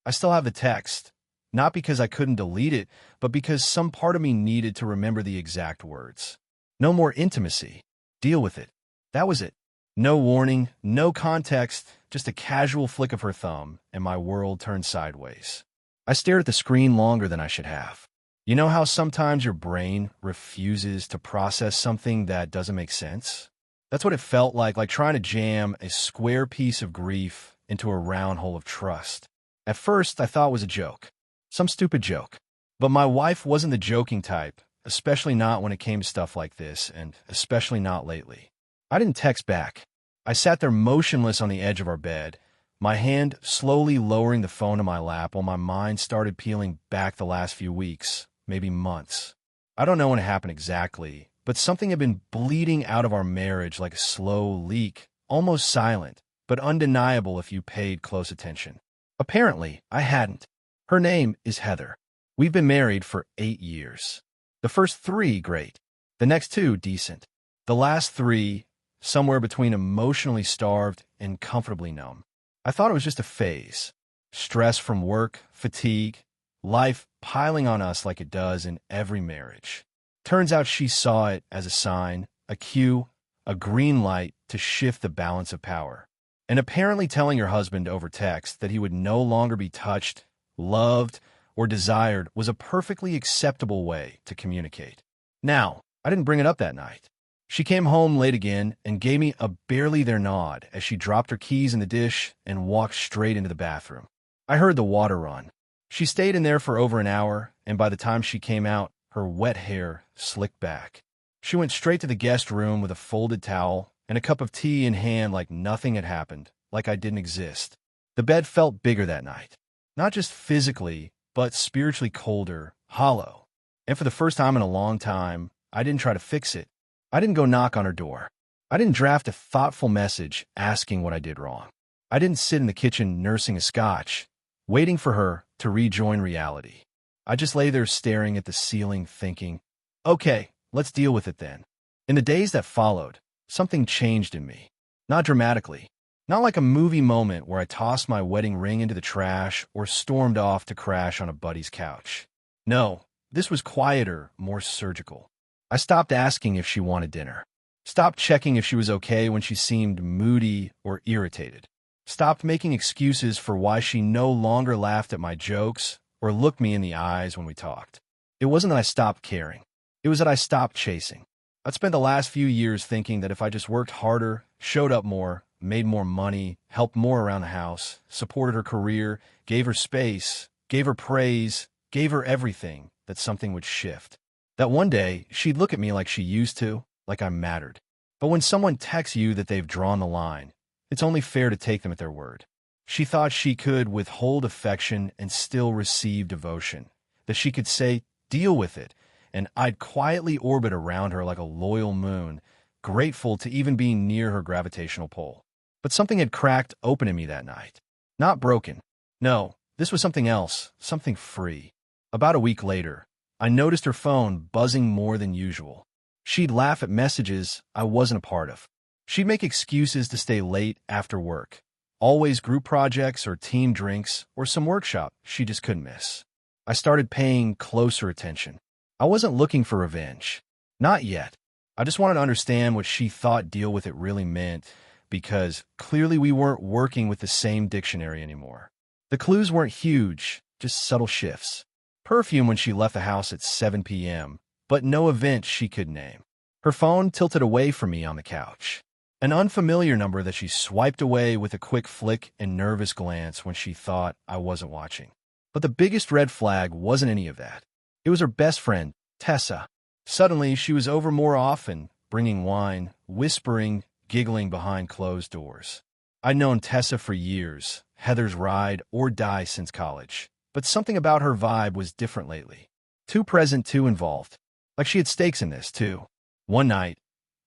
I still have the text, not because I couldn't delete it, but because some part of me needed to remember the exact words. No more intimacy. Deal with it. That was it. No warning, no context, just a casual flick of her thumb, and my world turned sideways. I stared at the screen longer than I should have. You know how sometimes your brain refuses to process something that doesn't make sense? That's what it felt like trying to jam a square piece of grief into a round hole of trust. At first, I thought it was a joke. Some stupid joke. But my wife wasn't the joking type, especially not when it came to stuff like this, and especially not lately. I didn't text back. I sat there motionless on the edge of our bed, my hand slowly lowering the phone to my lap while my mind started peeling back the last few weeks, maybe months. I don't know when it happened exactly, but something had been bleeding out of our marriage like a slow leak, almost silent, but undeniable if you paid close attention. Apparently, I hadn't. Her name is Heather. We've been married for 8 years. The first 3, great. The next 2, decent. The last 3, somewhere between emotionally starved and comfortably numb. I thought it was just a phase. Stress from work, fatigue, life piling on us like it does in every marriage. Turns out she saw it as a sign, a cue, a green light to shift the balance of power. And apparently telling her husband over text that he would no longer be touched, loved, or desired was a perfectly acceptable way to communicate. Now, I didn't bring it up that night. She came home late again and gave me a barely there nod as she dropped her keys in the dish and walked straight into the bathroom. I heard the water run. She stayed in there for over an hour, and by the time she came out, her wet hair slicked back. She went straight to the guest room with a folded towel and a cup of tea in hand like nothing had happened, like I didn't exist. The bed felt bigger that night. Not just physically, but spiritually colder, hollow. And for the first time in a long time, I didn't try to fix it. I didn't go knock on her door. I didn't draft a thoughtful message asking what I did wrong. I didn't sit in the kitchen nursing a scotch, waiting for her to rejoin reality. I just lay there staring at the ceiling thinking, okay, let's deal with it then. In the days that followed, something changed in me. Not dramatically. Not like a movie moment where I tossed my wedding ring into the trash or stormed off to crash on a buddy's couch. No, this was quieter, more surgical. I stopped asking if she wanted dinner. Stopped checking if she was okay when she seemed moody or irritated. Stopped making excuses for why she no longer laughed at my jokes or looked me in the eyes when we talked. It wasn't that I stopped caring. It was that I stopped chasing. I'd spent the last few years thinking that if I just worked harder, showed up more, made more money, helped more around the house, supported her career, gave her space, gave her praise, gave her everything, that something would shift. That one day, she'd look at me like she used to, like I mattered. But when someone texts you that they've drawn the line, it's only fair to take them at their word. She thought she could withhold affection and still receive devotion, that she could say, deal with it, and I'd quietly orbit around her like a loyal moon, grateful to even be near her gravitational pull. But something had cracked open in me that night. Not broken. No, this was something else, something free. About a week later, I noticed her phone buzzing more than usual. She'd laugh at messages I wasn't a part of. She'd make excuses to stay late after work. Always group projects or team drinks or some workshop she just couldn't miss. I started paying closer attention. I wasn't looking for revenge. Not yet. I just wanted to understand what she thought deal with it really meant, because clearly we weren't working with the same dictionary anymore. The clues weren't huge, just subtle shifts. Perfume when she left the house at 7 p.m., but no event she could name. Her phone tilted away from me on the couch. An unfamiliar number that she swiped away with a quick flick and nervous glance when she thought I wasn't watching. But the biggest red flag wasn't any of that. It was her best friend, Tessa. Suddenly, she was over more often, bringing wine, whispering, giggling behind closed doors. I'd known Tessa for years, Heather's ride or die since college. But something about her vibe was different lately. Too present, too involved. Like she had stakes in this, too. One night,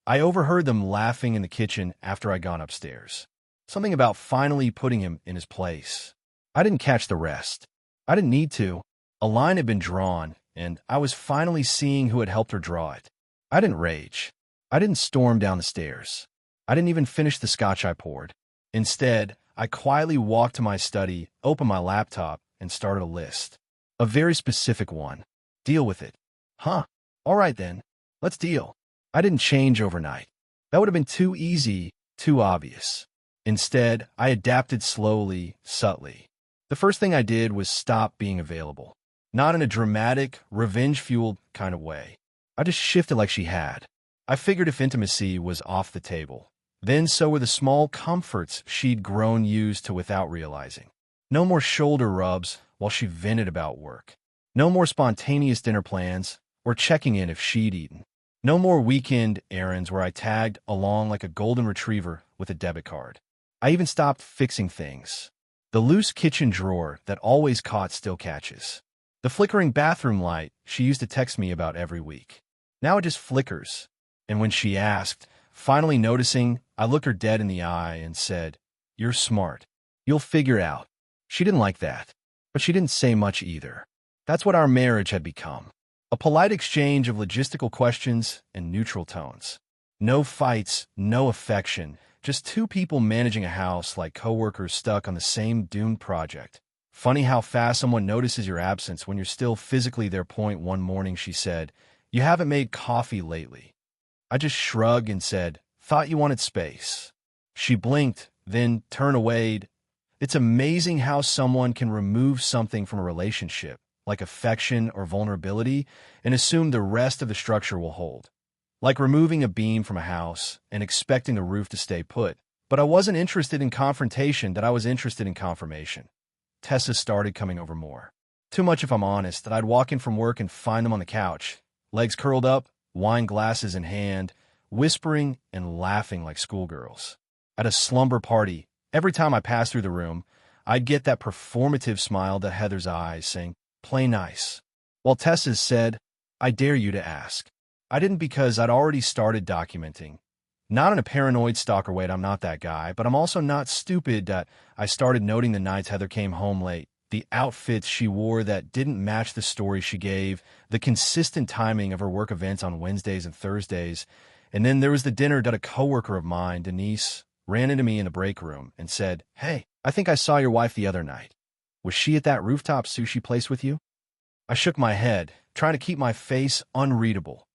I overheard them laughing in the kitchen after I'd gone upstairs. Something about finally putting him in his place. I didn't catch the rest. I didn't need to. A line had been drawn, and I was finally seeing who had helped her draw it. I didn't rage. I didn't storm down the stairs. I didn't even finish the scotch I poured. Instead, I quietly walked to my study, opened my laptop, and started a list. A very specific one. Deal with it. Huh. All right then. Let's deal. I didn't change overnight. That would have been too easy, too obvious. Instead, I adapted slowly, subtly. The first thing I did was stop being available. Not in a dramatic, revenge-fueled kind of way. I just shifted like she had. I figured if intimacy was off the table, then so were the small comforts she'd grown used to without realizing. No more shoulder rubs while she vented about work. No more spontaneous dinner plans or checking in if she'd eaten. No more weekend errands where I tagged along like a golden retriever with a debit card. I even stopped fixing things. The loose kitchen drawer that always caught still catches. The flickering bathroom light she used to text me about every week. Now it just flickers. And when she asked, finally noticing, I looked her dead in the eye and said, "You're smart. You'll figure out." She didn't like that, but she didn't say much either. That's what our marriage had become. A polite exchange of logistical questions and neutral tones. No fights, no affection, just two people managing a house like coworkers stuck on the same doomed project. Funny how fast someone notices your absence when you're still physically there. One morning she said, "You haven't made coffee lately." I just shrugged and said, "Thought you wanted space." She blinked, then turned away. It's amazing how someone can remove something from a relationship, like affection or vulnerability, and assume the rest of the structure will hold. Like removing a beam from a house and expecting the roof to stay put. But I wasn't interested in confrontation, that I was interested in confirmation. Tessa started coming over more. Too much if I'm honest, that I'd walk in from work and find them on the couch, legs curled up, wine glasses in hand, whispering and laughing like schoolgirls. At a slumber party, every time I passed through the room, I'd get that performative smile to Heather's eyes saying, "Play nice." While Tessa's said, "I dare you to ask." I didn't, because I'd already started documenting. Not in a paranoid stalker way, I'm not that guy, but I'm also not stupid that I started noting the nights Heather came home late, the outfits she wore that didn't match the story she gave, the consistent timing of her work events on Wednesdays and Thursdays. And then there was the dinner that a coworker of mine, Denise, ran into me in the break room and said, "Hey, I think I saw your wife the other night. Was she at that rooftop sushi place with you?" I shook my head, trying to keep my face unreadable.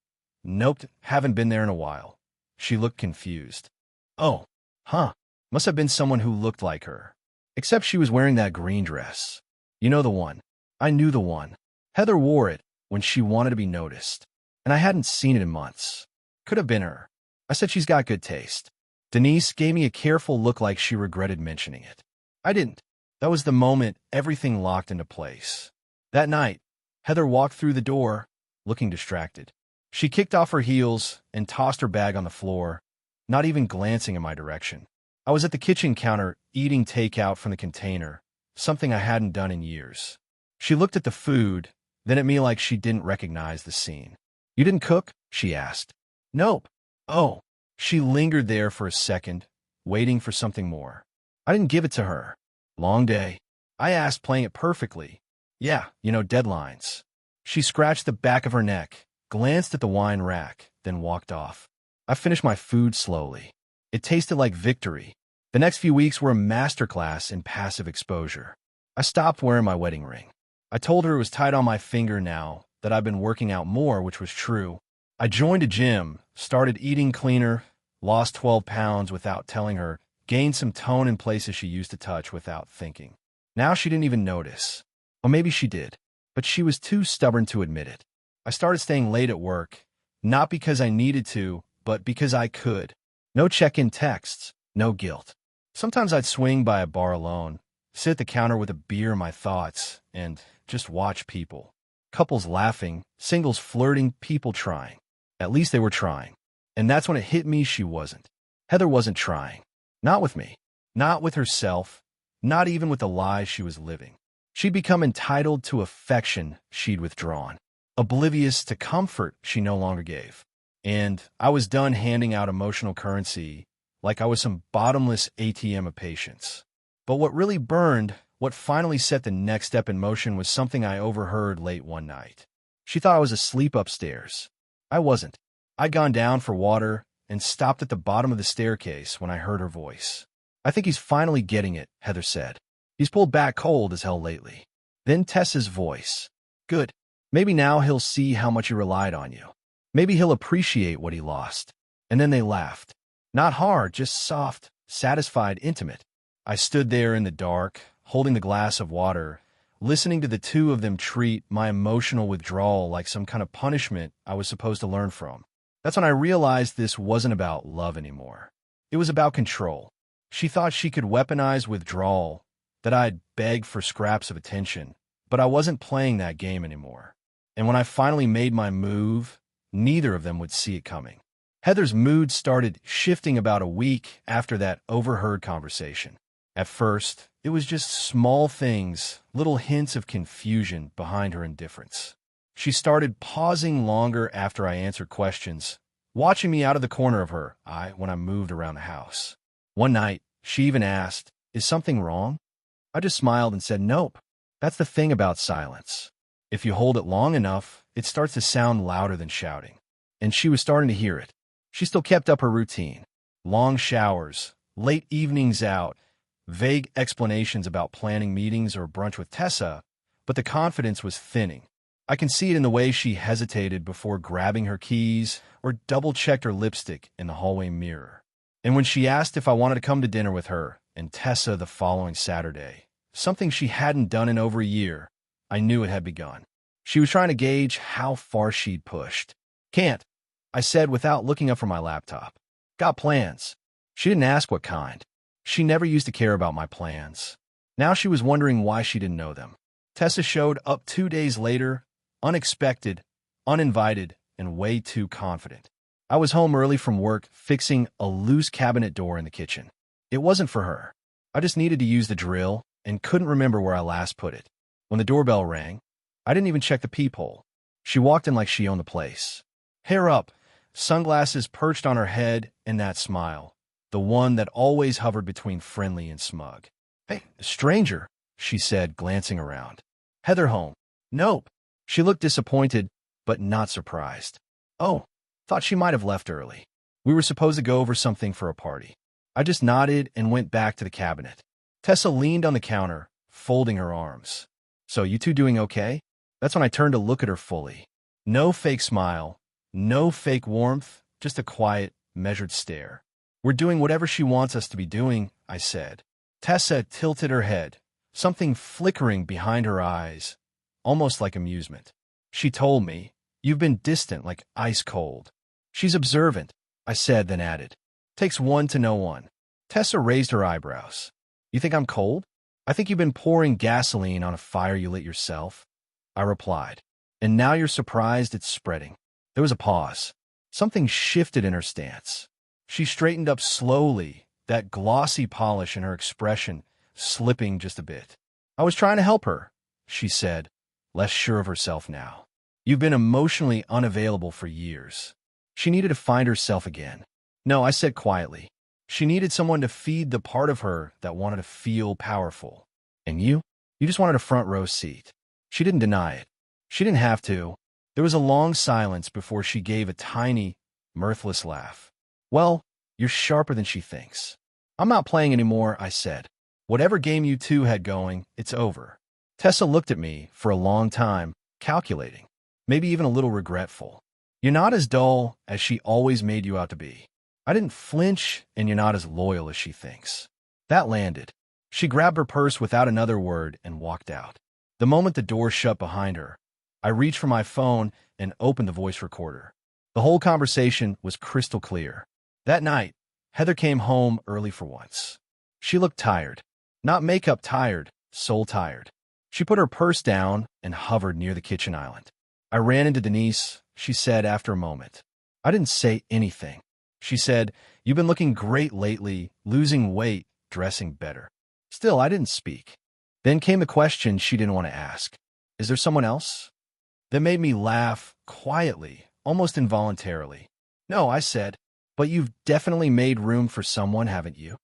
"Nope, haven't been there in a while." She looked confused. "Oh, huh. Must have been someone who looked like her. Except she was wearing that green dress. You know the one." I knew the one. Heather wore it when she wanted to be noticed, and I hadn't seen it in months. Could have been her. I said she's got good taste. Denise gave me a careful look like she regretted mentioning it. I didn't. That was the moment everything locked into place. That night, Heather walked through the door, looking distracted. She kicked off her heels and tossed her bag on the floor, not even glancing in my direction. I was at the kitchen counter eating takeout from the container, something I hadn't done in years. She looked at the food, then at me like she didn't recognize the scene. "You didn't cook?" she asked. "Nope." "Oh." She lingered there for a second, waiting for something more. I didn't give it to her. "Long day?" I asked, playing it perfectly. "Yeah, deadlines." She scratched the back of her neck, glanced at the wine rack, then walked off. I finished my food slowly. It tasted like victory. The next few weeks were a masterclass in passive exposure. I stopped wearing my wedding ring. I told her it was tight on my finger now that I'd been working out more, which was true. I joined a gym, started eating cleaner, lost 12 pounds without telling her, gained some tone in places she used to touch without thinking. Now she didn't even notice. Or maybe she did, but she was too stubborn to admit it. I started staying late at work, not because I needed to, but because I could. No check-in texts, no guilt. Sometimes I'd swing by a bar alone, sit at the counter with a beer in my thoughts, and just watch people. Couples laughing, singles flirting, people trying. At least they were trying. And that's when it hit me she wasn't. Heather wasn't trying. Not with me. Not with herself. Not even with the lies she was living. She'd become entitled to affection she'd withdrawn. Oblivious to comfort she no longer gave. And I was done handing out emotional currency like I was some bottomless ATM of patience. But what really burned, what finally set the next step in motion, was something I overheard late one night. She thought I was asleep upstairs. I wasn't. I'd gone down for water and stopped at the bottom of the staircase when I heard her voice. "I think he's finally getting it," Heather said. "He's pulled back cold as hell lately." Then Tessa's voice. Good. Maybe now he'll see how much he relied on you. Maybe he'll appreciate what he lost. And then they laughed. Not hard, just soft, satisfied, intimate. I stood there in the dark, holding the glass of water, listening to the two of them treat my emotional withdrawal like some kind of punishment I was supposed to learn from. That's when I realized this wasn't about love anymore. It was about control. She thought she could weaponize withdrawal, that I'd beg for scraps of attention, but I wasn't playing that game anymore. And when I finally made my move, neither of them would see it coming. Heather's mood started shifting about a week after that overheard conversation. At first, it was just small things, little hints of confusion behind her indifference. She started pausing longer after I answered questions, watching me out of the corner of her eye when I moved around the house. One night, she even asked, "Is something wrong?" I just smiled and said, "Nope." That's the thing about silence. If you hold it long enough, it starts to sound louder than shouting. And she was starting to hear it. She still kept up her routine. Long showers, late evenings out, vague explanations about planning meetings or brunch with Tessa, but the confidence was thinning. I can see it in the way she hesitated before grabbing her keys or double-checked her lipstick in the hallway mirror. And when she asked if I wanted to come to dinner with her and Tessa the following Saturday, something she hadn't done in over a year, I knew it had begun. She was trying to gauge how far she'd pushed. "Can't," I said without looking up from my laptop. "Got plans." She didn't ask what kind. She never used to care about my plans. Now she was wondering why she didn't know them. Tessa showed up 2 days later, unexpected, uninvited, and way too confident. I was home early from work, fixing a loose cabinet door in the kitchen. It wasn't for her. I just needed to use the drill and couldn't remember where I last put it. When the doorbell rang, I didn't even check the peephole. She walked in like she owned the place. Hair up, sunglasses perched on her head, and that smile, the one that always hovered between friendly and smug. "Hey, stranger," she said, glancing around. "Heather home?" "Nope." She looked disappointed, but not surprised. "Oh, thought she might have left early. We were supposed to go over something for a party." I just nodded and went back to the cabinet. Tessa leaned on the counter, folding her arms. "So you two doing okay?" That's when I turned to look at her fully. No fake smile, no fake warmth, just a quiet, measured stare. "We're doing whatever she wants us to be doing," I said. Tessa tilted her head, something flickering behind her eyes, almost like amusement. She told me, "You've been distant, like ice cold." "She's observant," I said, then added. "Takes one to know one." Tessa raised her eyebrows. "You think I'm cold?" "I think you've been pouring gasoline on a fire you lit yourself," I replied. "And now you're surprised it's spreading." There was a pause. Something shifted in her stance. She straightened up slowly, that glossy polish in her expression slipping just a bit. "I was trying to help her," she said, less sure of herself now. "You've been emotionally unavailable for years." She needed to find herself again. "No," I said quietly. She needed someone to feed the part of her that wanted to feel powerful. "And you? You just wanted a front row seat." She didn't deny it. She didn't have to. There was a long silence before she gave a tiny, mirthless laugh. "Well, you're sharper than she thinks." "I'm not playing anymore," I said. "Whatever game you two had going, it's over." Tessa looked at me for a long time, calculating, maybe even a little regretful. "You're not as dull as she always made you out to be." I didn't flinch, "and you're not as loyal as she thinks." That landed. She grabbed her purse without another word and walked out. The moment the door shut behind her, I reached for my phone and opened the voice recorder. The whole conversation was crystal clear. That night, Heather came home early for once. She looked tired. Not makeup tired, soul tired. She put her purse down and hovered near the kitchen island. "I ran into Denise," she said after a moment. I didn't say anything. She said, "You've been looking great lately, losing weight, dressing better." Still, I didn't speak. Then came the question she didn't want to ask. "Is there someone else?" That made me laugh, quietly, almost involuntarily. "No," I said, "but you've definitely made room for someone, haven't you?"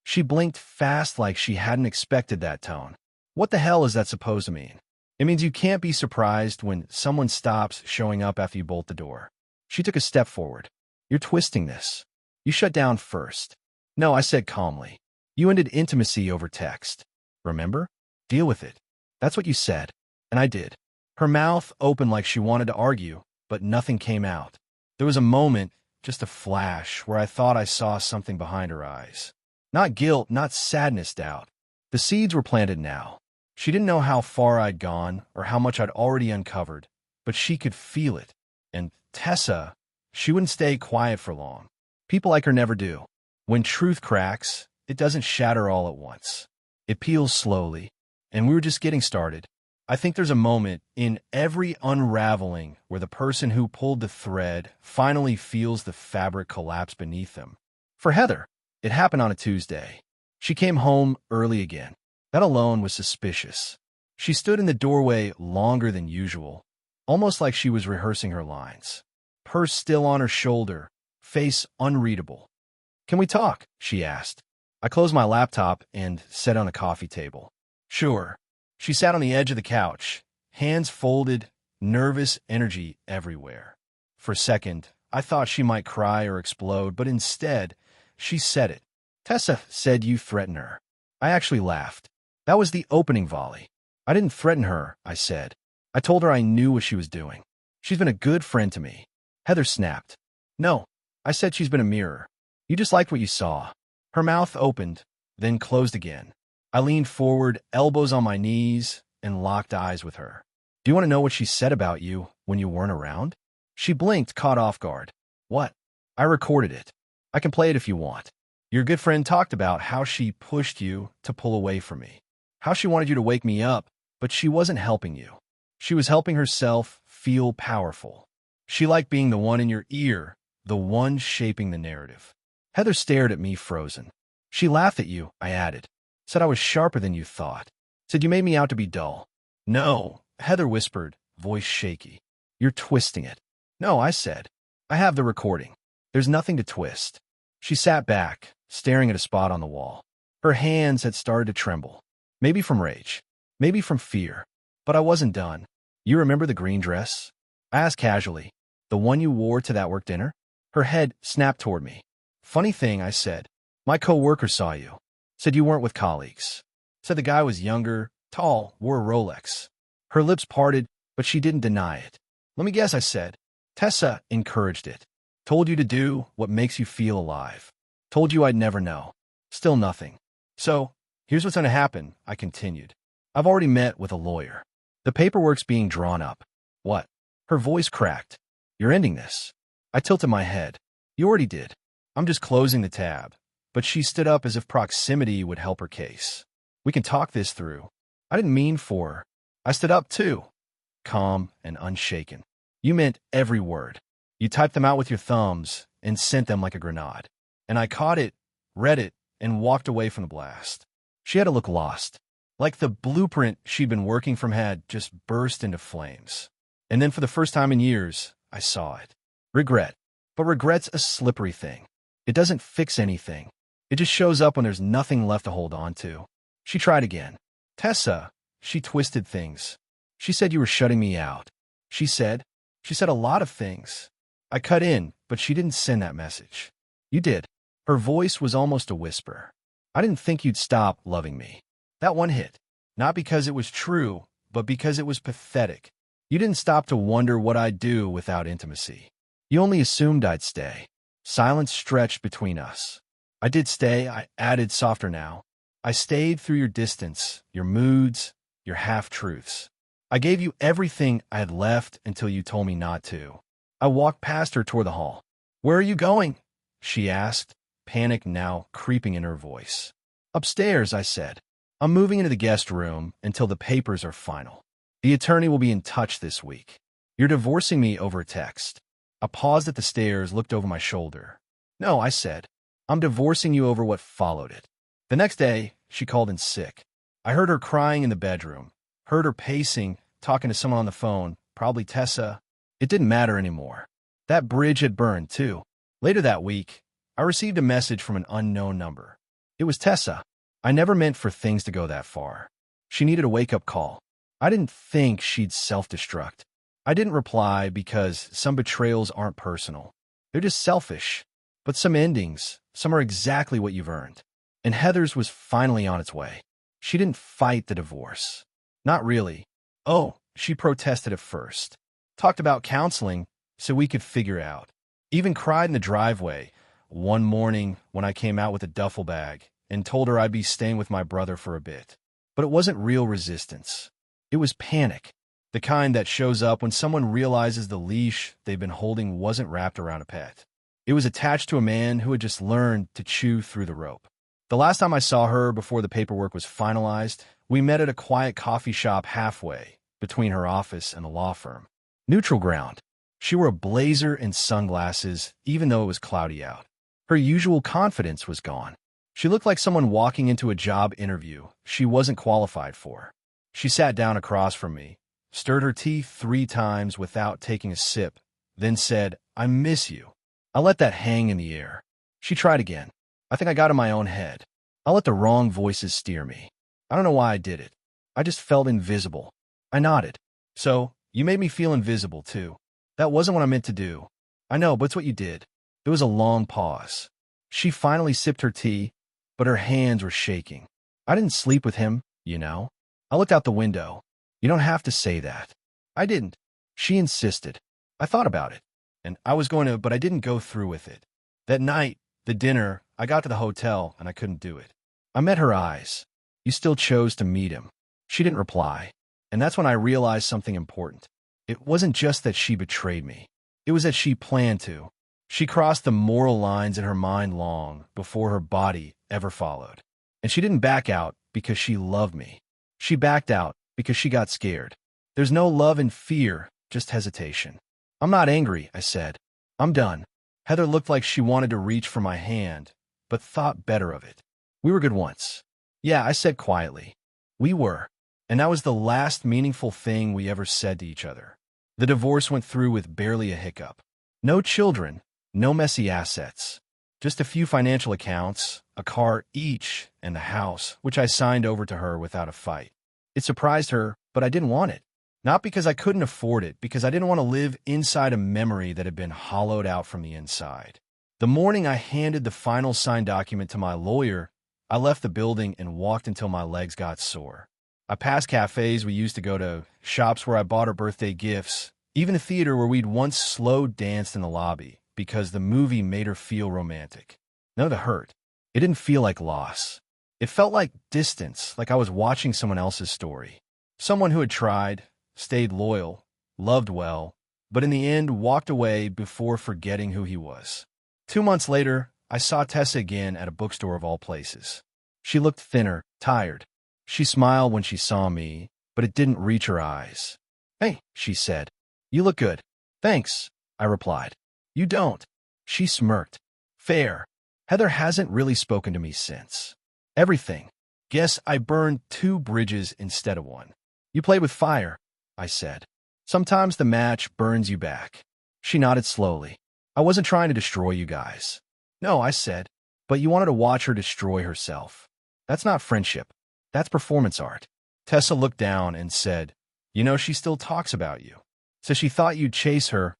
She blinked fast like she hadn't expected that tone. What the hell is that supposed to mean? It means you can't be surprised when someone stops showing up after you bolt the door. She took a step forward. "You're twisting this. You shut down first." "No," I said calmly. "You ended intimacy over text. Remember? Deal with it." That's what you said. And I did. Her mouth opened like she wanted to argue, but nothing came out. There was a moment, just a flash, where I thought I saw something behind her eyes. Not guilt, not sadness, doubt. The seeds were planted now. She didn't know how far I'd gone or how much I'd already uncovered, but she could feel it. And Tessa, she wouldn't stay quiet for long. People like her never do. When truth cracks, it doesn't shatter all at once. It peels slowly, and we were just getting started. I think there's a moment in every unraveling where the person who pulled the thread finally feels the fabric collapse beneath them. For Heather, it happened on a Tuesday. She came home early again. That alone was suspicious. She stood in the doorway longer than usual, almost like she was rehearsing her lines. Purse still on her shoulder, face unreadable. "Can we talk?" she asked. I closed my laptop and sat on a coffee table. "Sure." She sat on the edge of the couch, hands folded, nervous energy everywhere. For a second, I thought she might cry or explode, but instead, she said it. "Tessa said you threatened her." I actually laughed. That was the opening volley. "I didn't threaten her," I said. "I told her I knew what she was doing. She's been a good friend to me." Heather snapped. "No, I said she's been a mirror. You just liked what you saw." Her mouth opened, then closed again. I leaned forward, elbows on my knees, and locked eyes with her. "Do you want to know what she said about you when you weren't around?" She blinked, caught off guard. "What?" "I recorded it. I can play it if you want. Your good friend talked about how she pushed you to pull away from me. How she wanted you to wake me up, but she wasn't helping you. She was helping herself feel powerful. She liked being the one in your ear, the one shaping the narrative." Heather stared at me, frozen. "She laughed at you," I added. "Said I was sharper than you thought. Said you made me out to be dull." "No," Heather whispered, voice shaky. "You're twisting it." "No," I said. "I have the recording. There's nothing to twist." She sat back, staring at a spot on the wall. Her hands had started to tremble. Maybe from rage. Maybe from fear. But I wasn't done. "You remember the green dress?" I asked casually. "The one you wore to that work dinner?" Her head snapped toward me. "Funny thing," I said. "My coworker saw you. Said you weren't with colleagues. Said the guy was younger, tall, wore a Rolex." Her lips parted, but she didn't deny it. "Let me guess," I said. "Tessa encouraged it. Told you to do what makes you feel alive. Told you I'd never know." Still nothing. "So, here's what's going to happen," I continued. "I've already met with a lawyer. The paperwork's being drawn up." "What?" Her voice cracked. "You're ending this." I tilted my head. "You already did. I'm just closing the tab." But she stood up as if proximity would help her case. "We can talk this through." I didn't mean for her. I stood up too, calm and unshaken. "You meant every word. You typed them out with your thumbs and sent them like a grenade. And I caught it, read it, and walked away from the blast." She had to look lost. Like the blueprint she'd been working from had just burst into flames. And then for the first time in years, I saw it. Regret. But regret's a slippery thing. It doesn't fix anything. It just shows up when there's nothing left to hold on to. She tried again. "Tessa," she twisted things. "She said you were shutting me out." She said a lot of things. I cut in, but she didn't send that message. "You did." Her voice was almost a whisper. "I didn't think you'd stop loving me." That one hit. Not because it was true, but because it was pathetic. You didn't stop to wonder what I'd do without intimacy. You only assumed I'd stay. Silence stretched between us. "I did stay," I added, softer now. "I stayed through your distance, your moods, your half-truths. I gave you everything I had left until you told me not to." I walked past her toward the hall. "Where are you going?" she asked, panic now creeping in her voice. "Upstairs," I said. "I'm moving into the guest room until the papers are final. The attorney will be in touch this week. You're divorcing me over a text." I paused at the stairs, looked over my shoulder. "No," I said. "I'm divorcing you over what followed it." The next day, she called in sick. I heard her crying in the bedroom, heard her pacing, talking to someone on the phone, probably Tessa. It didn't matter anymore. That bridge had burned, too. Later that week, I received a message from an unknown number. It was Tessa. I never meant for things to go that far. She needed a wake-up call. I didn't think she'd self-destruct. I didn't reply because some betrayals aren't personal. They're just selfish. But some endings, some are exactly what you've earned. And Heather's was finally on its way. She didn't fight the divorce. Not really. Oh, she protested at first. Talked about counseling so we could figure out. Even cried in the driveway one morning when I came out with a duffel bag and told her I'd be staying with my brother for a bit. But it wasn't real resistance. It was panic. The kind that shows up when someone realizes the leash they've been holding wasn't wrapped around a pet. It was attached to a man who had just learned to chew through the rope. The last time I saw her before the paperwork was finalized, we met at a quiet coffee shop halfway between her office and the law firm. Neutral ground. She wore a blazer and sunglasses, even though it was cloudy out. Her usual confidence was gone. She looked like someone walking into a job interview she wasn't qualified for. She sat down across from me, stirred her tea 3 times without taking a sip, then said, "I miss you." I let that hang in the air. She tried again. I think I got in my own head. I let the wrong voices steer me. I don't know why I did it. I just felt invisible. I nodded. "So, you made me feel invisible, too." "That wasn't what I meant to do." "I know, but it's what you did." There was a long pause. She finally sipped her tea, but her hands were shaking. "I didn't sleep with him, you know." I looked out the window. "You don't have to say that." "I didn't." She insisted. "I thought about it, and I was going to, but I didn't go through with it." That night, the dinner, I got to the hotel, and I couldn't do it. I met her eyes. "You still chose to meet him." She didn't reply, and that's when I realized something important. It wasn't just that she betrayed me. It was that she planned to. She crossed the moral lines in her mind long before her body ever followed. And she didn't back out because she loved me. She backed out because she got scared. There's no love in fear, just hesitation. "I'm not angry," I said. "I'm done." Heather looked like she wanted to reach for my hand, but thought better of it. "We were good once." "Yeah," I said quietly. "We were." And that was the last meaningful thing we ever said to each other. The divorce went through with barely a hiccup. No children, no messy assets. Just a few financial accounts, a car each, and the house, which I signed over to her without a fight. It surprised her, but I didn't want it. Not because I couldn't afford it, because I didn't want to live inside a memory that had been hollowed out from the inside. The morning I handed the final signed document to my lawyer, I left the building and walked until my legs got sore. I passed cafes we used to go to, shops where I bought her birthday gifts, even a theater where we'd once slow danced in the lobby because the movie made her feel romantic. None of it hurt. It didn't feel like loss. It felt like distance, like I was watching someone else's story. Someone who had tried, stayed loyal, loved well, but in the end walked away before forgetting who he was. 2 months later, I saw Tessa again at a bookstore of all places. She looked thinner, tired. She smiled when she saw me, but it didn't reach her eyes. "Hey," she said. "You look good." "Thanks," I replied. "You don't." She smirked. "Fair." Heather hasn't really spoken to me since. Everything. Guess I burned 2 bridges instead of 1. "You played with fire," I said. "Sometimes the match burns you back." She nodded slowly. "I wasn't trying to destroy you guys." "No," I said, "but you wanted to watch her destroy herself. That's not friendship. That's performance art." Tessa looked down and said, "You know, she still talks about you. So she thought you'd chase her,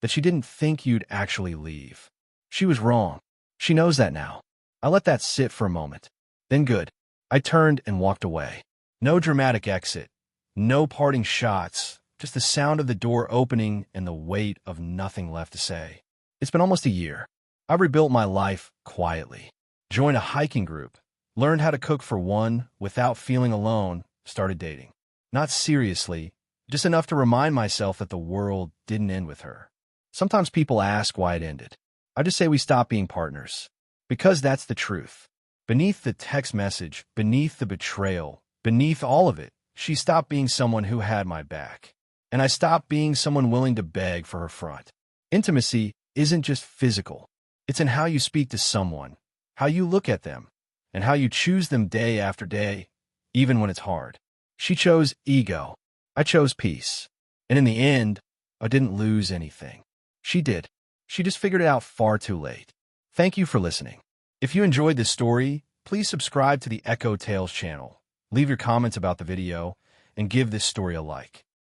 that she didn't think you'd actually leave." She was wrong. She knows that now. I let that sit for a moment. Then good. I turned and walked away. No dramatic exit. No parting shots. Just the sound of the door opening and the weight of nothing left to say. It's been almost a year. I've rebuilt my life quietly. Joined a hiking group. Learned how to cook for one without feeling alone. Started dating. Not seriously, just enough to remind myself that the world didn't end with her. Sometimes people ask why it ended. I just say we stopped being partners. Because that's the truth. Beneath the text message, beneath the betrayal, beneath all of it, she stopped being someone who had my back. And I stopped being someone willing to beg for her front. Intimacy isn't just physical. It's in how you speak to someone, how you look at them, and how you choose them day after day, even when it's hard. She chose ego. I chose peace. And in the end, I didn't lose anything. She did. She just figured it out far too late. Thank you for listening. If you enjoyed this story, please subscribe to the Echo Tales channel. Leave your comments about the video, and give this story a like.